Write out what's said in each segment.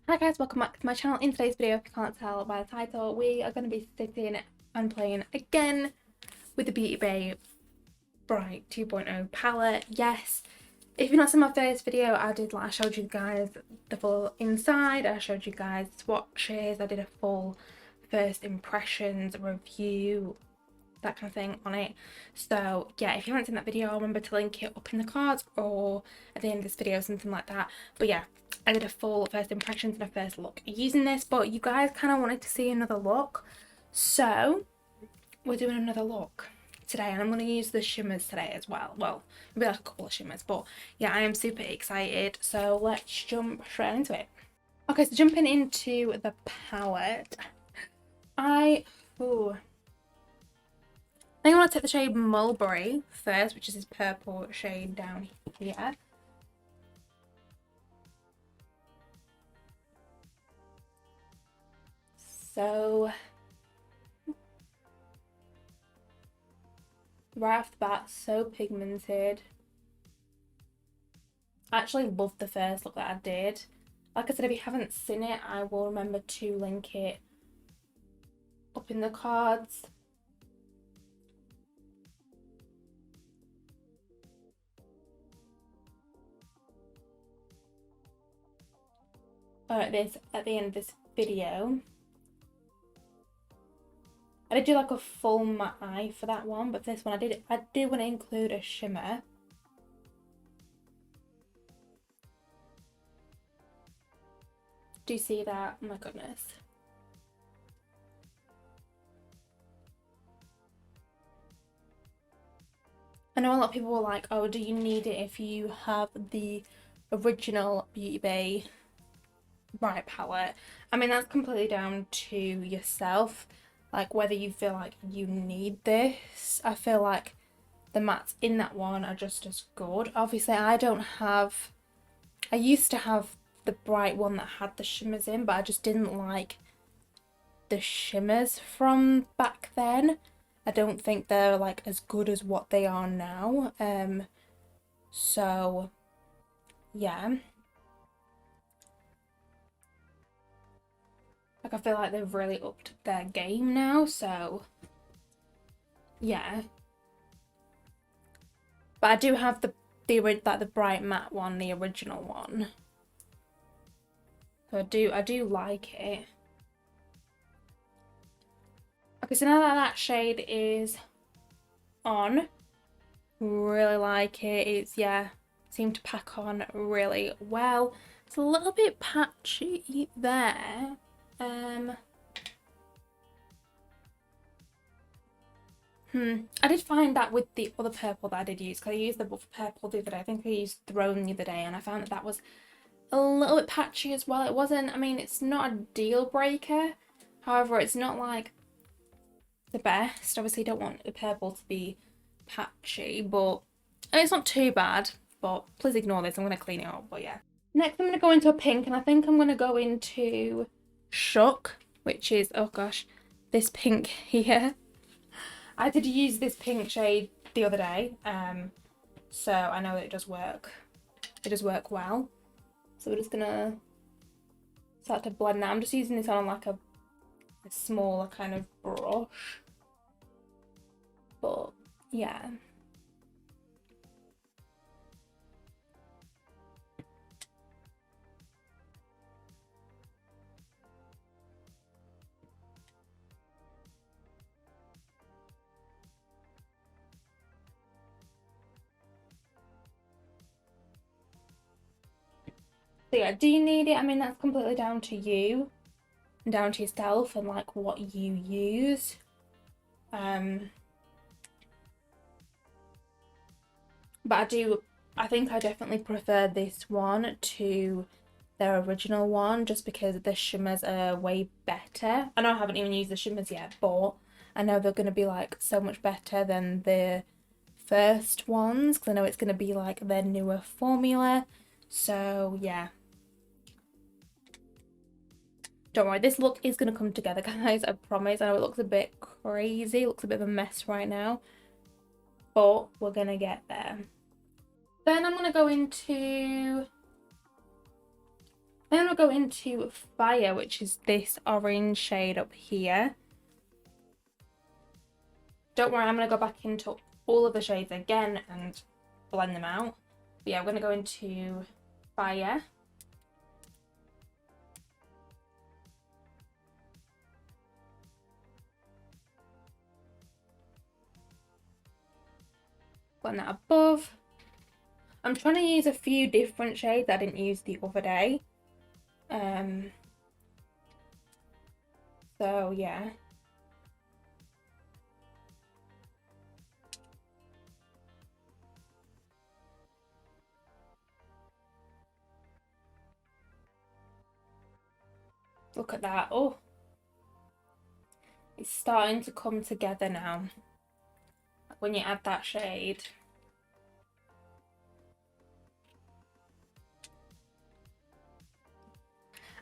Hi guys, welcome back to my channel. In today's video, if you can't tell by the title, we are going to be sitting and playing again with the Beauty Bay Bright 2.0 palette. Yes, if you've not seen my first video, I showed you guys the full inside, I showed you guys swatches, I did a full first impressions review, that kind of thing on it. So yeah, if you haven't seen that video, I'll remember to link it up in the cards or at the end of this video, something like that. But yeah, I did a full first impressions and a first look using this, but you guys kind of wanted to see another look, so we're doing another look today, and I'm going to use the shimmers today as well. Well, maybe like a couple of shimmers, but yeah, I am super excited, so let's jump straight into it. Okay, so jumping into the palette, I think I want to take the shade Mulberry first, which is this purple shade down here. So right off the bat, so pigmented. I actually love the first look that I did. Like I said, if you haven't seen it, I will remember to link it up in the cards. At the end of this video. I did do like a full matte eye for that one, but this one I did want to include a shimmer. Do you see that? Oh my goodness. I know a lot of people were like, oh, do you need it if you have the original Beauty Bay Bright palette? I mean, that's completely down to yourself, like whether you feel like you need this. I feel like the mattes in that one are just as good. Obviously, I used to have the bright one that had the shimmers in, but I just didn't like the shimmers from back then. I don't think they're like as good as what they are now. So yeah, like I feel like they've really upped their game now, so yeah. But I do have the bright matte one, the original one. So I do like it. Okay, so now that that shade is on, really like it. It's, yeah, seemed to pack on really well. It's a little bit patchy there. I did find that with the other purple that I did use, because I used the purple the other day. I think I used Throne the other day, and I found that that was a little bit patchy as well. It wasn't, I mean, it's not a deal breaker. However, it's not like the best. Obviously, you don't want the purple to be patchy, but it's not too bad. But please ignore this. I'm going to clean it up. But yeah. Next, I'm going to go into a pink, and I think I'm going to go into Shook, which is, oh gosh, this pink here. I did use this pink shade the other day, so I know that it does work. It does work well. So we're just gonna start to blend now. I'm just using this on like a smaller kind of brush. But yeah. So yeah, do you need it? I mean, that's completely down to you and down to yourself and like what you use. But I think I definitely prefer this one to their original one, just because the shimmers are way better. I know I haven't even used the shimmers yet, but I know they're going to be like so much better than the first ones, because I know it's going to be like their newer formula. So yeah, don't worry, this look is going to come together, guys, I promise. I know it looks a bit crazy, it looks a bit of a mess right now, but we're going to get there. Then I'm going to go into Then I'll go into Fire, which is this orange shade up here. Don't worry, I'm going to go back into all of the shades again and blend them out. But yeah, I'm going to go into Fire. Blend that above. I'm trying to use a few different shades I didn't use the other day. So yeah. Look at that. Oh, it's starting to come together now when you add that shade.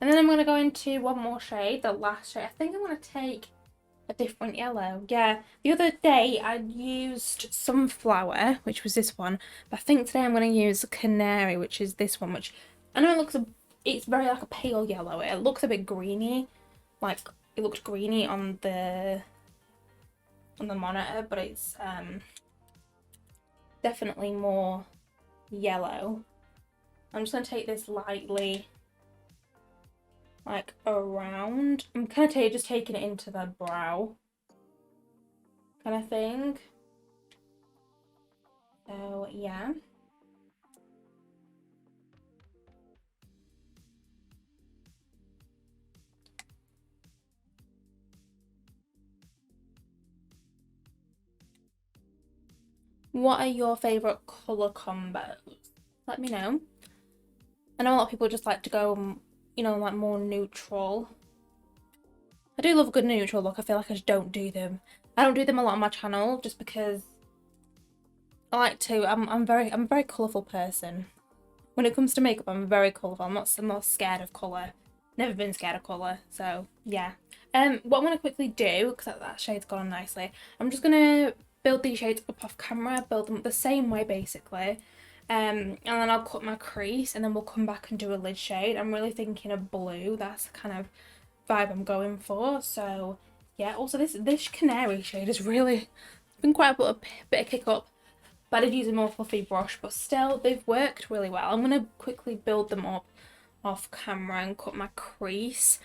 And then I'm going to go into one more shade, the last shade. I think I'm going to take a different yellow. Yeah, the other day I used Sunflower, which was this one. But I think today I'm going to use Canary, which is this one, which I know it looks, it's very like a pale yellow. It looks a bit greeny, like it looked greeny on the monitor, but it's definitely more yellow. I'm just going to take this lightly like around. I'm kind of just taking it into the brow kind of thing. So yeah. What are your favourite colour combos? Let me know. I know a lot of people just like to go, you know, like more neutral. I do love a good neutral look. I feel like I just don't do them. I don't do them a lot on my channel just because I like to. I'm a very colourful person. When it comes to makeup, I'm very colourful. I'm not scared of colour. Never been scared of colour. So yeah. What I'm gonna quickly do, because that shade's gone on nicely, I'm just gonna build these shades up off camera, build them the same way basically. And then I'll cut my crease and then we'll come back and do a lid shade. I'm really thinking of blue. That's the kind of vibe I'm going for. So yeah, also this Canary shade has really been quite a bit of kick up. But I did use a more fluffy brush, but still they've worked really well. I'm gonna quickly build them up off camera and cut my crease.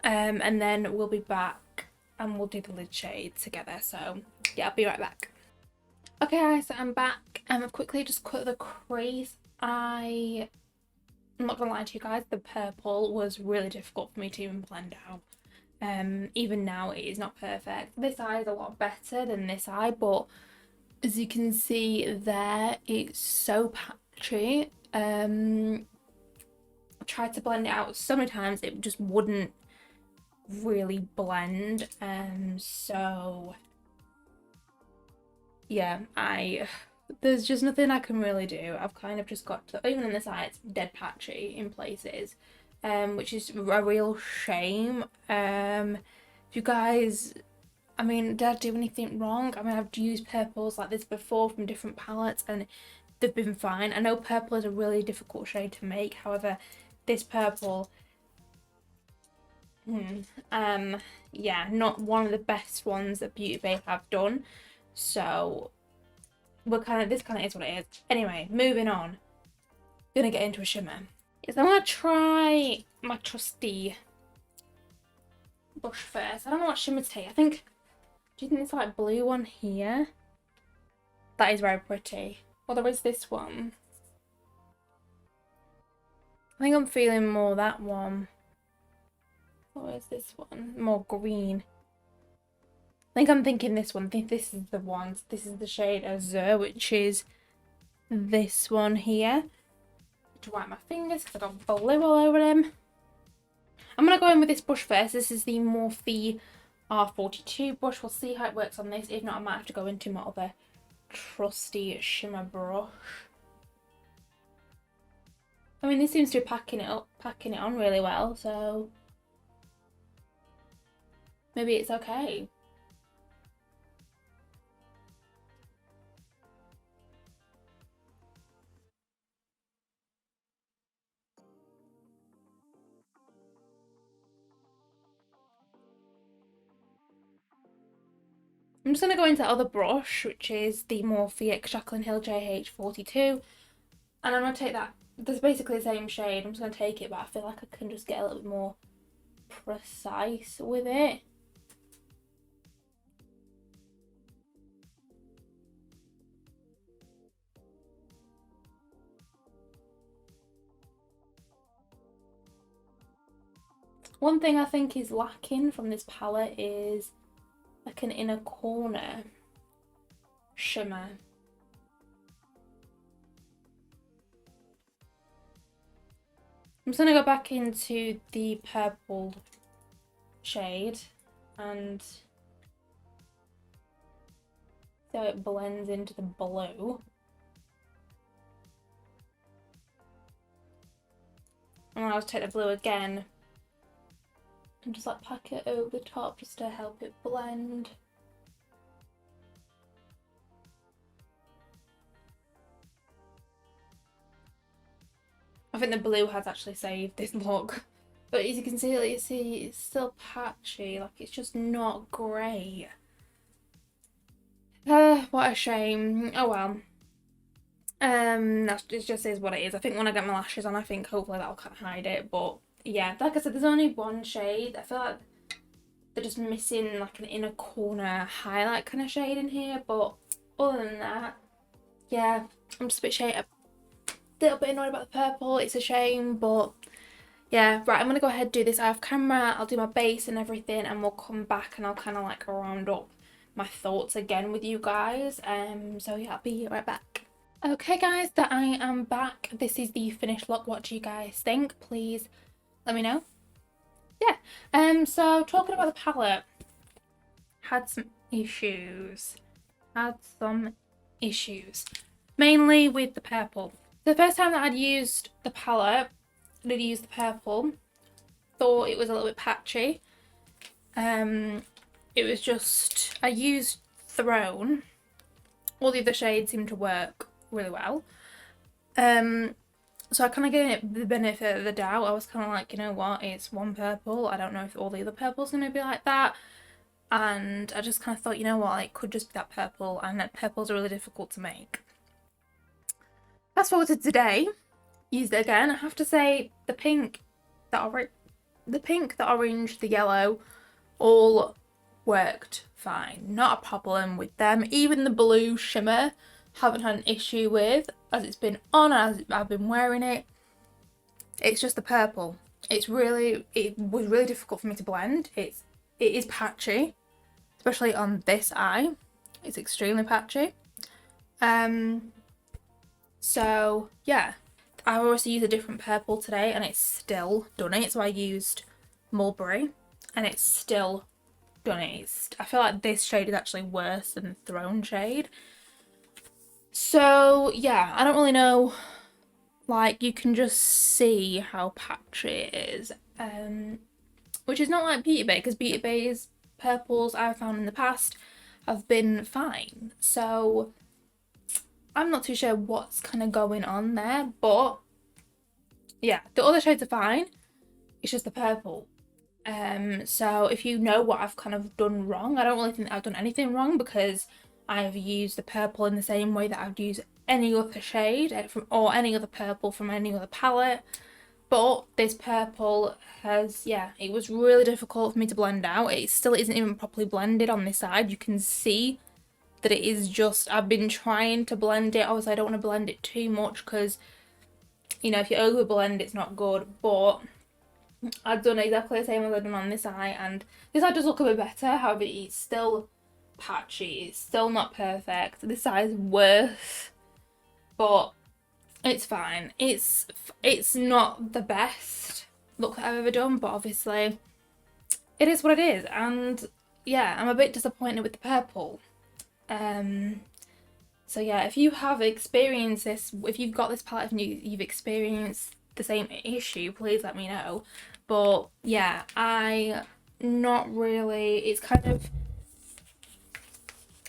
And then we'll be back and we'll do the lid shade together. So yeah, I'll be right back. Okay guys, so I'm back and I've quickly just cut the crease. I'm not gonna lie to you guys, the purple was really difficult for me to even blend out. Even now it is not perfect. This eye is a lot better than this eye, but as you can see there, it's so patchy. I tried to blend it out so many times, it just wouldn't really blend. So yeah, there's just nothing I can really do. I've kind of just got to, even in this eye, it's dead patchy in places, which is a real shame. If you guys, I mean, did I do anything wrong? I mean, I've used purples like this before from different palettes and they've been fine. I know purple is a really difficult shade to make, however, this purple, yeah, not one of the best ones that Beauty Bay have done. So this kind of is what it is. Anyway, moving on. Gonna get into a shimmer. Yes, I'm gonna try my trusty brush first. I don't know what shimmer to take. I think, do you think it's like blue one here? That is very pretty. Well, there is this one. I think I'm feeling more that one. Or is this one? More green. I think I'm thinking this one. I think this is the one. This is the shade Azure, which is this one here. To wipe my fingers because I got blue all over them. I'm going to go in with this brush first. This is the Morphe R42 brush. We'll see how it works on this. If not, I might have to go into my other trusty shimmer brush. I mean, this seems to be packing it on really well, so maybe it's okay. I'm just going to go into the other brush, which is the Morphe Jaclyn Hill JH42. And I'm going to take that, that's basically the same shade. I'm just going to take it, but I feel like I can just get a little bit more precise with it. One thing I think is lacking from this palette is like an inner corner shimmer. I'm just going to go back into the purple shade and see how it blends into the blue. And I'll just take the blue again and just like pack it over the top just to help it blend. I think the blue has actually saved this look, but as you can see, it's still patchy, like it's just not great. What a shame. Oh well. It just is what it is. I think when I get my lashes on, I think hopefully that'll kind of hide it, but yeah, like I said, there's only one shade. I feel like they're just missing like an inner corner highlight kind of shade in here, but other than that, yeah, I'm just a little bit annoyed about the purple. It's a shame, but yeah. Right, I'm gonna go ahead and do this off camera. I'll do my base and everything, and we'll come back and I'll kind of like round up my thoughts again with you guys. So yeah, I'll be right back. Okay guys, that I am back. This is the finished look. What do you guys think? Please let me know. Yeah, so talking about the palette, had some issues. Mainly with the purple. The first time that I'd used the palette, I did use the purple, thought it was a little bit patchy. It was just, I used Throne. All the other shades seemed to work really well. So I kind of gave it the benefit of the doubt. I was kind of like, you know what, it's one purple. I don't know if all the other purple's going to be like that. And I just kind of thought, you know what, it could just be that purple, and that purples are really difficult to make. Fast forward to today, used it again. I have to say the pink, the orange, the yellow, all worked fine. Not a problem with them. Even the blue shimmer, haven't had an issue with as it's been on, as I've been wearing it. It's just the purple. It was really difficult for me to blend. It is patchy, especially on this eye. It's extremely patchy. So yeah, I also used a different purple today and it's still done it. So I used Mulberry and it's still done it. I feel like this shade is actually worse than the Throne shade. So yeah, I don't really know, like you can just see how patchy it is, which is not like Beauty Bay, because Beauty Bay's purples I've found in the past have been fine. So I'm not too sure what's kind of going on there, but yeah, the other shades are fine. It's just the purple. So if you know what I've kind of done wrong, I don't really think that I've done anything wrong, because I've used the purple in the same way that I'd use any other shade or any other purple from any other palette. But this purple has, yeah, it was really difficult for me to blend out. It still isn't even properly blended on this side. You can see that it is just, I've been trying to blend it. Obviously I don't want to blend it too much because, you know, if you over blend it's not good, but I've done exactly the same as I've done on this eye, and this eye does look a bit better. However, it's still patchy, it's still not perfect. This eye is worse, but it's fine. It's not the best look that I've ever done, but obviously it is what it is. And yeah, I'm a bit disappointed with the purple. So yeah, if you have experienced this, if you've got this palette and you've experienced the same issue, please let me know. But yeah, not really, it's kind of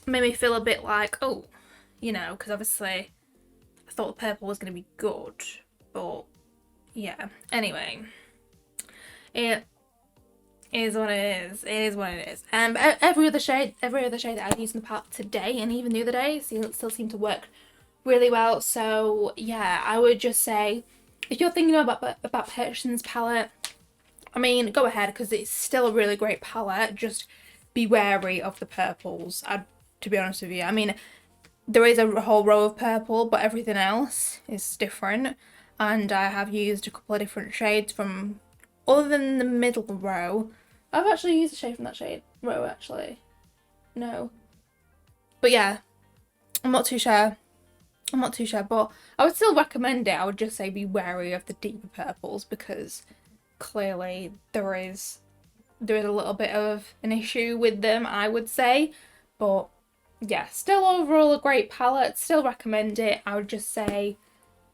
made me feel a bit like, oh, you know, because obviously I thought the purple was going to be good, but yeah, anyway, it It is what it is. It is what it is. But every other shade that I've used in the palette today and even the other day still seem to work really well. So yeah, I would just say if you're thinking about purchasing this palette, I mean, go ahead, because it's still a really great palette. Just be wary of the purples, to be honest with you. I mean, there is a whole row of purple, but everything else is different. And I have used a couple of different shades from, other than the middle row. I've actually used a shade from that shade row, actually. No. But yeah, I'm not too sure, but I would still recommend it. I would just say be wary of the deeper purples, because clearly there is a little bit of an issue with them, I would say. But yeah, still overall a great palette, still recommend it. I would just say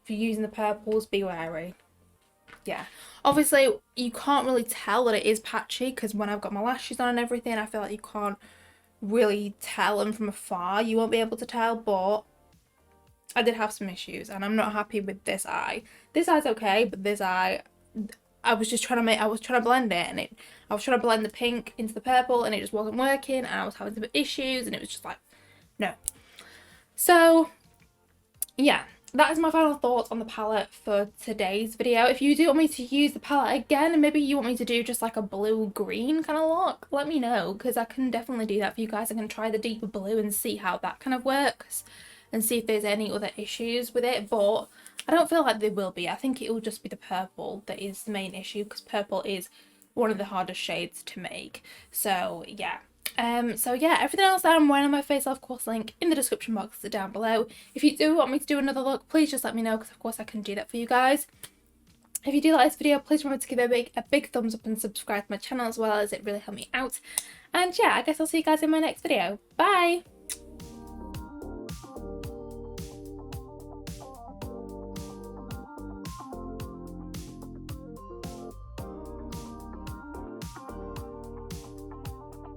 if you're using the purples, be wary. Yeah, obviously you can't really tell that it is patchy, because when I've got my lashes on and everything, I feel like you can't really tell them from afar. You won't be able to tell, but I did have some issues and I'm not happy with this eye. This eye's okay, but this eye, I was trying to blend it, and I was trying to blend the pink into the purple, and it just wasn't working, and I was having some issues, and it was just like, no. So yeah, that is my final thoughts on the palette for today's video. If you do want me to use the palette again, and maybe you want me to do just like a blue-green kind of look, let me know, because I can definitely do that for you guys. I can try the deeper blue and see how that kind of works, and see if there's any other issues with it, but I don't feel like there will be. I think it will just be the purple that is the main issue, because purple is one of the hardest shades to make. So yeah. So yeah, everything else that I'm wearing on my face, I'll of course link in the description box down below. If you do want me to do another look, please just let me know, because of course I can do that for you guys. If you do like this video, please remember to give it a big thumbs up and subscribe to my channel as well, as it really helped me out. And yeah, I guess I'll see you guys in my next video. Bye!